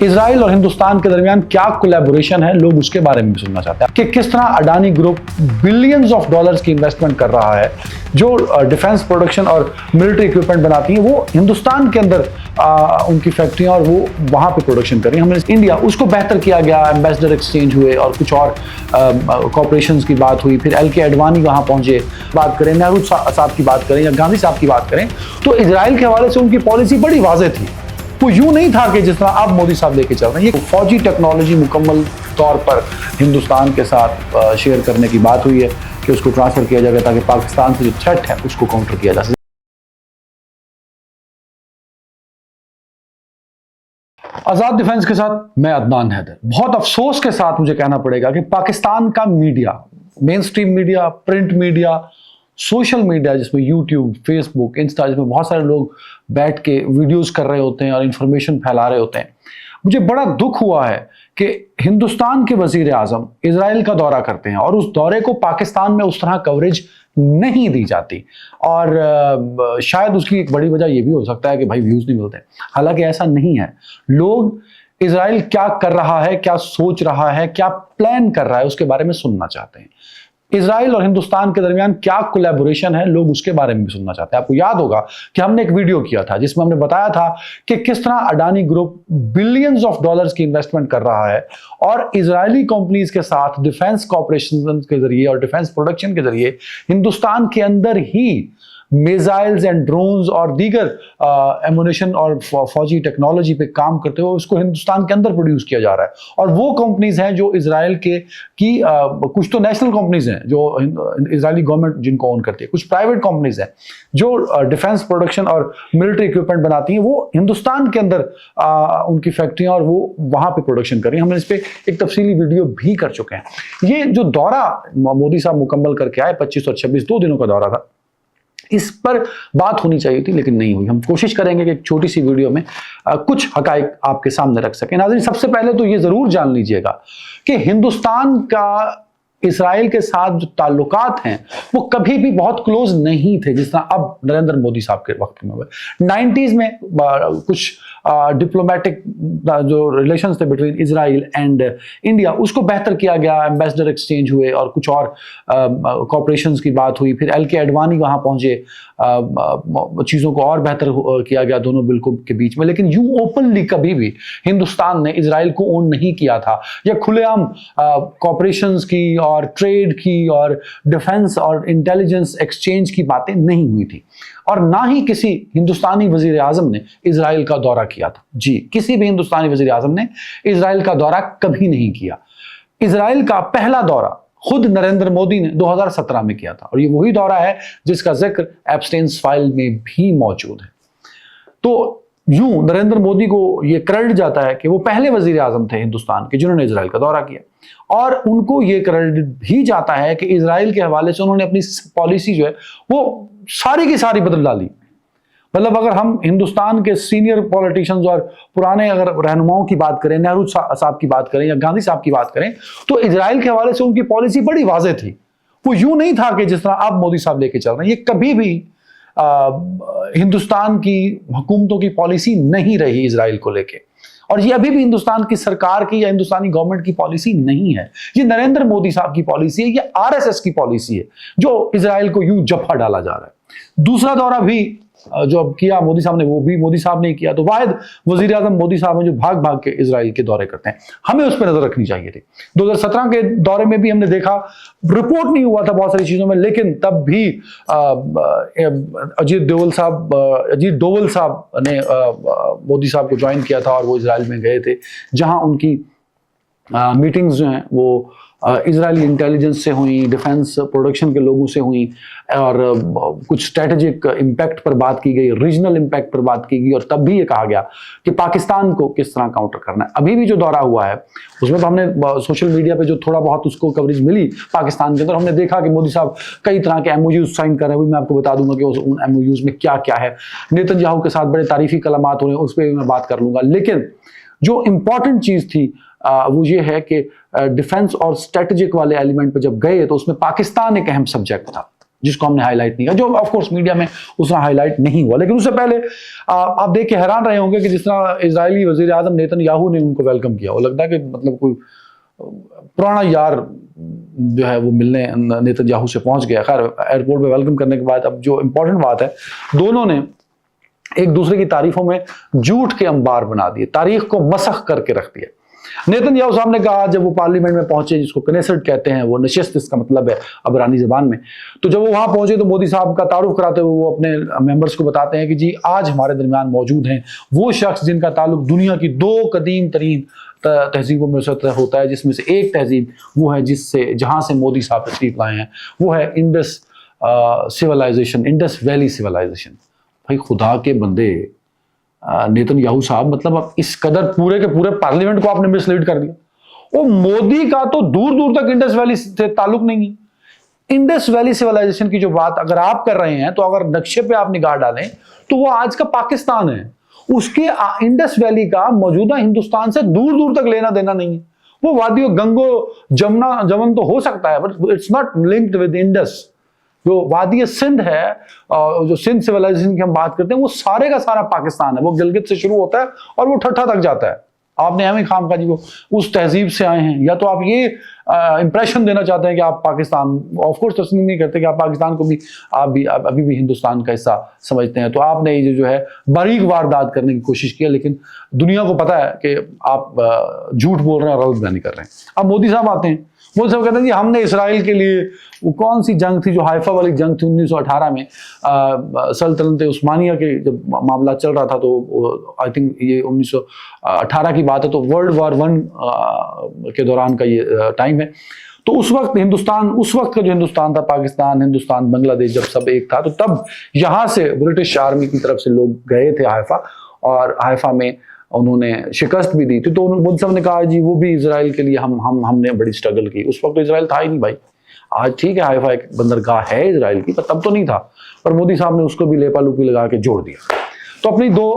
اسرائیل اور ہندوستان کے درمیان کیا کولیبوریشن ہے، لوگ اس کے بارے میں بھی سننا چاہتے ہیں کہ کس طرح Adani group billions of dollars کی انویسٹمنٹ کر رہا ہے، جو ڈیفنس پروڈکشن اور ملٹری اکوپمنٹ بناتی ہیں وہ ہندوستان کے اندر ان کی فیکٹریاں اور وہ وہاں پہ پروڈکشن کر رہی ہیں۔ ہم نے انڈیا اس کو بہتر کیا گیا، ایمبیسڈر ایکسچینج ہوئے اور کچھ اور کوآپریشنز کی بات ہوئی، پھر ایل کے اڈوانی وہاں پہنچے، بات کریں نہرو صاحب کی بات کریں یا گاندھی صاحب کی بات کریں تو اسرائیل کے حوالے سے ان کی پالیسی بڑی واضح تھی۔ وہ یوں نہیں تھا کہ جس طرح اب مودی صاحب لے کے چل رہے ہیں، یہ فوجی ٹیکنالوجی مکمل طور پر ہندوستان کے ساتھ شیئر کرنے کی بات ہوئی ہے کہ اس کو ٹرانسفر کیا جائے گا تاکہ پاکستان سے جو تھریٹ ہے اس کو کاؤنٹر کیا جا سکے۔ آزاد ڈیفنس کے ساتھ میں عدنان حیدر۔ بہت افسوس کے ساتھ مجھے کہنا پڑے گا کہ پاکستان کا میڈیا، مین سٹریم media, print media, social media جس میں یوٹیوب، فیس بک، انسٹا، جس میں بہت سارے لوگ بیٹھ کے ویڈیوز کر رہے ہوتے ہیں اور انفارمیشن پھیلا رہے ہوتے ہیں، مجھے بڑا دکھ ہوا ہے کہ ہندوستان کے وزیر اعظم اسرائیل کا دورہ کرتے ہیں اور اس دورے کو پاکستان میں اس طرح کوریج نہیں دی جاتی، اور شاید اس کی ایک بڑی وجہ یہ بھی ہو سکتا ہے کہ بھائی ویوز نہیں ملتے، حالانکہ ایسا نہیں ہے۔ لوگ اسرائیل کیا کر رہا ہے، کیا سوچ رہا ہے، کیا پلان کر رہا ہے، اس کے بارے میں سننا چاہتے ہیں۔ اسرائیل اور ہندوستان کے درمیان کیا کولیبوریشن ہے، لوگ اس کے بارے میں بھی سننا چاہتے ہیں۔ آپ کو یاد ہوگا کہ ہم نے ایک ویڈیو کیا تھا جس میں ہم نے بتایا تھا کہ کس طرح Adani group billions of dollars کی انویسٹمنٹ کر رہا ہے اور اسرائیلی کمپنیز کے ساتھ ڈیفنس کوآپریشن کے ذریعے اور ڈیفنس پروڈکشن کے ذریعے ہندوستان کے اندر ہی میزائلز اینڈ ڈرونز اور دیگر ایمونیشن اور فوجی ٹیکنالوجی پہ کام کرتے ہوئے اس کو ہندوستان کے اندر پروڈیوس کیا جا رہا ہے۔ اور وہ کمپنیز ہیں جو اسرائیل کی کچھ تو نیشنل کمپنیز ہیں جو اسرائیلی گورنمنٹ جن کو اون کرتی ہے، کچھ پرائیویٹ کمپنیز ہیں جو ڈیفنس پروڈکشن اور ملٹری اکوپمنٹ بناتی ہیں، وہ ہندوستان کے اندر ان کی فیکٹریاں اور وہ وہاں پہ پروڈکشن کر رہی ہیں۔ ہم نے اس پہ ایک تفصیلی ویڈیو بھی کر چکے ہیں۔ یہ جو دورہ مودی صاحب مکمل کر کے آئے، 25 اور 26 2 دنوں کا دورہ تھا، اس پر بات ہونی چاہیے تھی لیکن نہیں ہوئی۔ ہم کوشش کریں گے کہ ایک چھوٹی سی ویڈیو میں کچھ حقائق آپ کے سامنے رکھ سکیں۔ ناظرین، سب سے پہلے تو یہ ضرور جان لیجئے گا کہ ہندوستان کا اسرائیل کے ساتھ جو تعلقات ہیں وہ کبھی بھی بہت کلوز نہیں تھے جس طرح اب نریندر مودی صاحب کے وقت میں ہوئے۔ 90s میں کچھ ڈپلومیٹک جو ریلیشنز تھے بٹوین اسرائیل اینڈ انڈیا، اس کو بہتر کیا گیا، ایمبیسڈر ایکسچینج ہوئے اور کچھ اور کوآپریشنز کی بات ہوئی، پھر ایل کے اڈوانی وہاں پہنچے، چیزوں کو اور بہتر کیا گیا دونوں ملکوں کے بیچ میں۔ لیکن یوں اوپنلی کبھی بھی ہندوستان نے اسرائیل کو اون نہیں کیا تھا، یا کھلے عام کوآپریشنز کی اور ٹریڈ کی اور ڈیفنس اور انٹیلیجنس ایکسچینج کی باتیں نہیں ہوئی تھی، اور نہ ہی کسی ہندوستانی وزیر اعظم نے اسرائیل کا دورہ کیا تھا۔ جی، کسی بھی ہندوستانی وزیر اعظم نے اسرائیل کا دورہ کبھی نہیں کیا۔ اسرائیل کا پہلا دورہ خود نریندر مودی نے 2017 میں کیا تھا، اور یہ وہی دورہ ہے جس کا ذکر ایپسٹینز فائل میں بھی موجود ہے۔ تو یوں نریندر مودی کو یہ کریڈٹ جاتا ہے کہ وہ پہلے وزیر اعظم تھے ہندوستان کے جنہوں نے اسرائیل کا دورہ کیا، اور ان کو یہ کریڈٹ بھی جاتا ہے کہ اسرائیل کے حوالے سے انہوں نے اپنی پالیسی جو ہے وہ ساری کی ساری بدل ڈالی۔ مطلب اگر ہم ہندوستان کے سینئر پولیٹیشنز اور پرانے اگر رہنماؤں کی بات کریں، نہرو صاحب کی بات کریں یا گاندھی صاحب کی بات کریں، تو اسرائیل کے حوالے سے ان کی پالیسی بڑی واضح تھی۔ وہ یوں نہیں تھا کہ جس طرح اب مودی صاحب لے کے چل رہے ہیں، یہ کبھی بھی ہندوستان کی حکومتوں کی پالیسی نہیں رہی اسرائیل کو لے کے، اور یہ ابھی بھی ہندوستان کی سرکار کی یا ہندوستانی گورنمنٹ کی پالیسی نہیں ہے۔ یہ نریندر مودی صاحب کی پالیسی ہے، یہ RSS کی پالیسی ہے جو اسرائیل کو یوں جفا ڈالا جا رہا ہے۔ دوسرا دورہ بھی جو اب کیا مودی صاحب نے، وہ بھی مودی صاحب نے کیا، تو واحد وزیر اعظم مودی صاحب ہیں جو بھاگ بھاگ کے اسرائیل کے دورے کرتے ہیں۔ ہمیں اس پہ نظر رکھنی چاہیے تھی۔ 2017 کے دورے میں بھی ہم نے دیکھا، رپورٹ نہیں ہوا تھا بہت ساری چیزوں میں، لیکن تب بھی اجیت ڈوول صاحب نے مودی صاحب کو جوائن کیا تھا اور وہ اسرائیل میں گئے تھے، جہاں ان کی میٹنگز جو ہیں وہ اسرائیلی انٹیلیجنس سے ہوئیں، ڈیفنس پروڈکشن کے لوگوں سے ہوئیں، اور کچھ اسٹریٹجک امپیکٹ پر بات کی گئی، ریجنل امپیکٹ پر بات کی گئی، اور تب بھی یہ کہا گیا کہ پاکستان کو کس طرح کاؤنٹر کرنا ہے۔ ابھی بھی جو دورہ ہوا ہے اس میں تو ہم نے سوشل میڈیا پہ جو تھوڑا بہت اس کو کوریج ملی پاکستان کے اندر، ہم نے دیکھا کہ مودی صاحب کئی طرح کے MOUs سائن کر رہے ہیں۔ میں آپ کو بتا دوں گا کہ ان MOUs میں کیا کیا ہے۔ نیتن یاہو کے ساتھ بڑے تعریفی کلمات ہو رہے ہیں، اس پہ بھی میں بات کر لوں گا، لیکن جو امپورٹنٹ چیز تھی وہ یہ ہے کہ ڈیفنس اور اسٹریٹجک والے ایلیمنٹ پہ جب گئے تو اس میں پاکستان ایک اہم سبجیکٹ تھا۔ جس کو ہم نے ہائی لائٹ نہیں کیا, جو آف کورس میڈیا میں اس طرح ہائی لائٹ نہیں ہوا. لیکن اس سے پہلے آپ دیکھ کے حیران رہے ہوں گے کہ جس طرح اسرائیلی وزیر اعظم نیتن یاہو نے ان کو ویلکم کیا, وہ لگتا ہے کہ مطلب کوئی پرانا یار جو ہے وہ ملنے نیتن یاہو سے پہنچ گیا. خیر ایئرپورٹ پہ ویلکم کرنے کے بعد اب جو امپورٹنٹ بات ہے, دونوں نے ایک دوسرے کی تعریفوں میں جھوٹ کے انبار بنا دیے, تاریخ کو مسخ کر کے رکھ دیا. نیتن یاہو صاحب نے کہا جب وہ پارلیمنٹ میں پہنچے, جس کو کنیسٹ کہتے ہیں, وہ نشست اس کا مطلب ہے عبرانی زبان میں, تو جب وہ وہاں پہنچے تو مودی صاحب کا تعارف کراتے ہوئے وہ اپنے ممبرس کو بتاتے ہیں کہ جی آج ہمارے درمیان موجود ہیں وہ شخص جن کا تعلق دنیا کی 2 قدیم ترین تہذیبوں میں سے ہوتا ہے, جس میں سے ایک تہذیب وہ ہے جہاں سے مودی صاحب تشریف لائے ہیں, وہ ہے Indus civilisation, Indus valley civilisation. بھائی خدا کے بندے نیتن یاہو صاحب, مطلب اب اس قدر پورے کے پورے پارلیمنٹ کو آپ نے مس لیڈ کر دیا. وہ مودی کا تو دور دور تک انڈس ویلی سے تعلق نہیں ہے. انڈس ویلی سیولائزیشن کی جو بات اگر آپ کر رہے ہیں تو اگر نقشے پہ آپ نگاہ ڈالیں تو وہ آج کا پاکستان ہے. اس کے انڈس ویلی کا موجودہ ہندوستان سے دور دور تک لینا دینا نہیں ہے. وہ وادی گنگو جمن تو ہو سکتا ہے but it's not linked with Indus. جو وادی سندھ ہے, جو سندھ سیولائزیشن کی ہم بات کرتے ہیں, وہ سارے کا سارا پاکستان ہے. وہ گلگت سے شروع ہوتا ہے اور وہ ٹھٹھا تک جاتا ہے. آپ نے ہمیں خام کا جی وہ اس تہذیب سے آئے ہیں, یا تو آپ یہ امپریشن دینا چاہتے ہیں کہ آپ پاکستان, آف کورس تسلیم نہیں کرتے کہ آپ پاکستان کو بھی آپ بھی ابھی بھی ہندوستان کا حصہ سمجھتے ہیں, تو آپ نے یہ جو ہے باریک واردات کرنے کی کوشش کی, لیکن دنیا کو پتا ہے کہ آپ جھوٹ بول رہے ہیں اور غلط بیانی کر رہے ہیں. اب مودی صاحب آتے ہیں, مودی صاحب کہتے ہیں جی ہم نے اسرائیل کے لیے, وہ کون سی جنگ تھی جو حائفہ والی جنگ تھی 1918 میں, سلطنت عثمانیہ کے جب معاملہ چل رہا تھا, تو آئی تھنک یہ 1918 کی بات ہے, تو ورلڈ وار 1 کے دوران کا یہ ٹائم ہے. تو اس وقت کا جو ہندوستان تھا, پاکستان, ہندوستان, بنگلہ دیش جب سب ایک تھا, تو تب یہاں سے برٹش آرمی کی طرف سے لوگ گئے تھے حائفہ, اور حائفہ میں انہوں نے شکست بھی دی تھی. تو مودی صاحب نے کہا جی وہ بھی اسرائیل کے لیے ہم نے بڑی سٹرگل کی. اس وقت تو اسرائیل تھا ہی نہیں بھائی. آج ٹھیک ہے حائفہ ایک بندرگاہ ہے اسرائیل کی, پر تب تو نہیں تھا. پر مودی صاحب نے اس کو بھی لیپا لوپی لگا کے جوڑ دیا. تو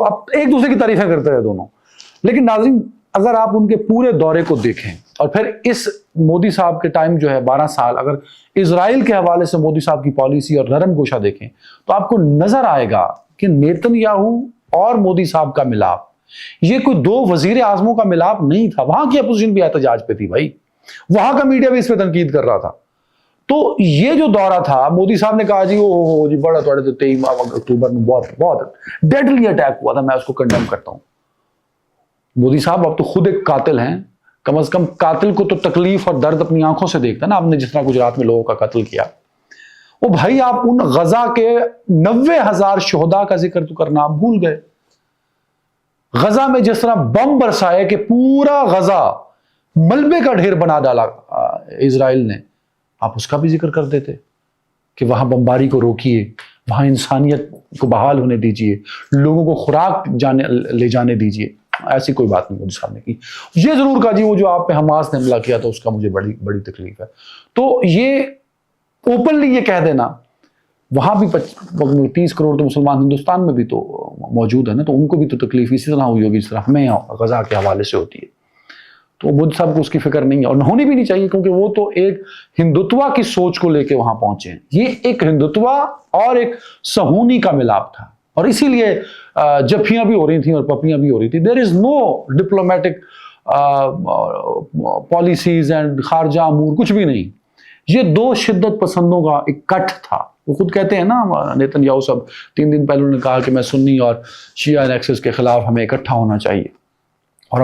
اب ایک دوسرے کی تعریفیں کرتے رہے دونوں. لیکن ناظرین اگر آپ ان کے پورے دورے کو دیکھیں, اور پھر اس مودی صاحب کے ٹائم جو ہے 12 سال, اگر اسرائیل کے حوالے سے مودی صاحب کی پالیسی اور نرم گوشہ دیکھیں, تو آپ کو نظر آئے گا کہ نیتن یاہو اور مودی صاحب کا ملاپ یہ کوئی 2 وزیر اعظموں کا ملاپ نہیں تھا. وہاں کی اپوزیشن بھی احتجاج پہ تھی بھائی, وہاں کا میڈیا بھی اس پہ تنقید کر رہا تھا. تو یہ جو دورہ تھا, مودی صاحب نے کہا جی وہ جی بڑا تھوڑے 23 اکتوبر میں بہت ڈیڈلی اٹیک ہوا تھا, میں اس کو کنڈیم کرتا ہوں. مودی صاحب اب تو خود ایک قاتل ہیں, کم از کم قاتل کو تو تکلیف اور درد اپنی آنکھوں سے دیکھتا ہے نا. آپ نے جس طرح گجرات میں لوگوں کا قتل کیا, وہ بھائی آپ ان غزہ کے 90,000 شہداء کا ذکر تو کرنا آپ بھول گئے. غزہ میں جس طرح بم برسائے کہ پورا غزہ ملبے کا ڈھیر بنا ڈالا اسرائیل نے, آپ اس کا بھی ذکر کر دیتے کہ وہاں بمباری کو روکیے, وہاں انسانیت کو بحال ہونے دیجیے, لوگوں کو خوراک لے جانے دیجیے. ایسی کوئی بات نہیں مودی صاحب نے کی. یہ ضرور کہا جی وہ جو آپ پہ حماس نے حملہ کیا تھا اس کا مجھے بڑی تکلیف ہے. تو یہ اوپنلی یہ کہہ دینا, وہاں بھی 30 کروڑ تو مسلمان ہندوستان میں بھی تو موجود ہے نا, تو ان کو بھی تو تکلیف اسی طرح ہوئی ہوگی جس طرح ہمیں غزہ کے حوالے سے ہوتی ہے. تو مودی صاحب کو اس کی فکر نہیں ہے, اور ہونی بھی نہیں چاہیے, کیونکہ وہ تو ایک ہندوتوا کی سوچ کو لے کے وہاں پہنچے ہیں. یہ ایک ہندوتوا اور ایک صہیونی کا ملاپ تھا, اور اسی لیے جفیاں بھی ہو رہی تھیں اور پپیاں بھی ہو رہی تھیں. دیر از نو ڈپلومیٹک پالیسیز اینڈ خارجہ امور, کچھ بھی نہیں. یہ 2 شدت پسندوں کا ایک کٹ تھا. وہ خود کہتے ہیں نا نیتن یاہو صاحب 3 دن پہلے انہوں نے کہا کہ میں سنی اور شیعہ نیکسس کے خلاف ہمیں اکٹھا ہونا چاہیے, اور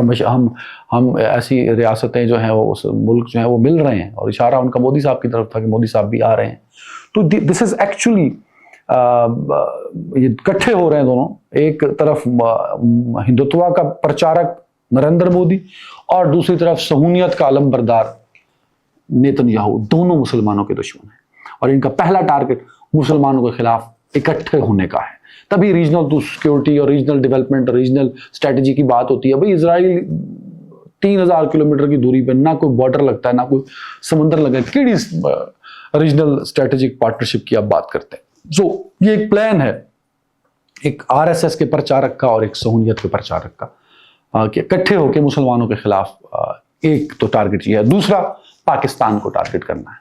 ہم ایسی ریاستیں جو ہیں وہ اس ملک جو ہیں وہ مل رہے ہیں, اور اشارہ ان کا مودی صاحب کی طرف تھا کہ مودی صاحب بھی آ رہے ہیں. تو دس از ایکچولی یہ اکٹھے ہو رہے ہیں دونوں. ایک طرف ہندوتوا کا پرچارک نریندر مودی, اور دوسری طرف صہیونیت کا علم بردار نیتن یاہو. دونوں مسلمانوں کے دشمن ہیں, اور ان کا پہلا ٹارگٹ مسلمانوں کے خلاف اکٹھے ہونے کا ہے. تبھی ریجنل تو سیکیورٹی اور ریجنل ڈیولپمنٹ اور ریجنل اسٹریٹجی کی بات ہوتی ہے. بھئی اسرائیل 3000 کلومیٹر کی دوری پہ نہ کوئی بارڈر لگتا ہے, نہ کوئی سمندر لگتا ہے, کیڑی ریجنل اسٹریٹجک پارٹنرشپ کی آپ بات کرتے ہیں. سو یہ ایک پلان ہے, ایک RSS کے پرچارک کا اور ایک صہیونیت کے پرچارک کا, کہ اکٹھے ہو کے مسلمانوں کے خلاف ایک تو ٹارگٹ یہ ہے, دوسرا پاکستان کو ٹارگٹ کرنا ہے.